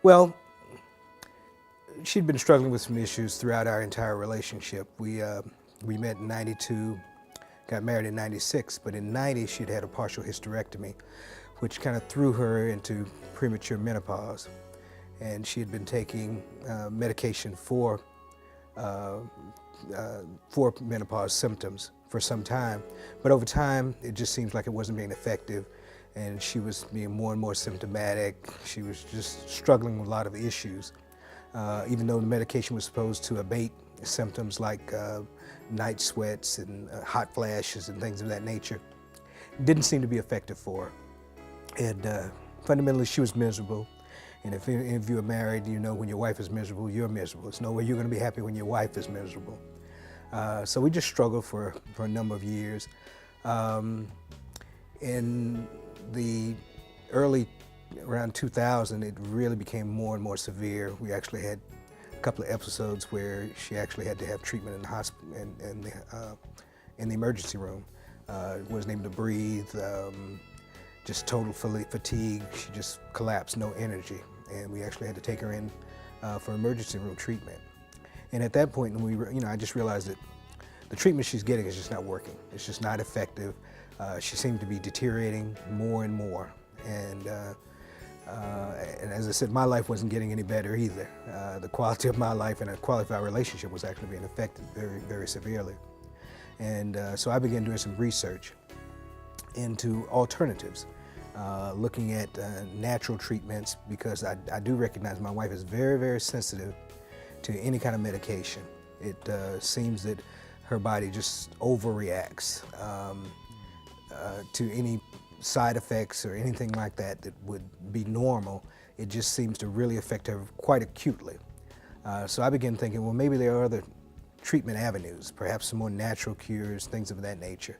Well, she'd been struggling with some issues throughout our entire relationship. We met in '92, got married in '96, but in '90 she'd had a partial hysterectomy, which kind of threw her into premature menopause. And she had been taking medication uh, for menopause symptoms for some time. But over time, it just seems like it wasn't being effective, and she was being more and more symptomatic. She was just struggling with a lot of issues. Even though the medication was supposed to abate symptoms like night sweats and hot flashes and things of that nature, it didn't seem to be effective for her. And fundamentally, she was miserable. And if any of you are married, you know when your wife is miserable, you're miserable. There's no way you're going to be happy when your wife is miserable. So we just struggled for a number of years. In the around 2000, it really became more and more severe. We actually had a couple of episodes where she actually had to have treatment in the hospital, in the emergency room. Wasn't able to breathe, just total fatigue. She just collapsed, no energy. And we actually had to take her in for emergency room treatment. And at that point, I just realized that the treatment she's getting is just not working. It's just not effective. She seemed to be deteriorating more and more. And as I said, my life wasn't getting any better either. The quality of my life and the quality of our relationship was actually being affected very, very severely. And so I began doing some research into alternatives, looking at natural treatments, because I do recognize my wife is very, very sensitive to any kind of medication. It seems that her body just overreacts to any side effects or anything like that that would be normal. It just seems to really affect her quite acutely. So I began thinking, well, maybe there are other treatment avenues, perhaps some more natural cures, things of that nature.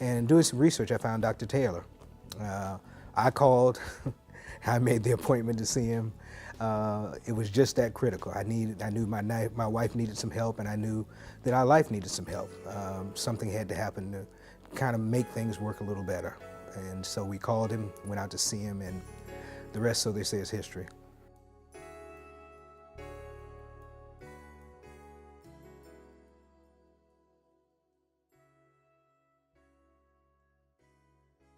And doing some research, I found Dr. Taylor. I called, I made the appointment to see him. It was just that critical. I knew my wife needed some help, and I knew that our life needed some help. Something had to happen to kind of make things work a little better. And so we called him, went out to see him, and the rest, so they say, is history.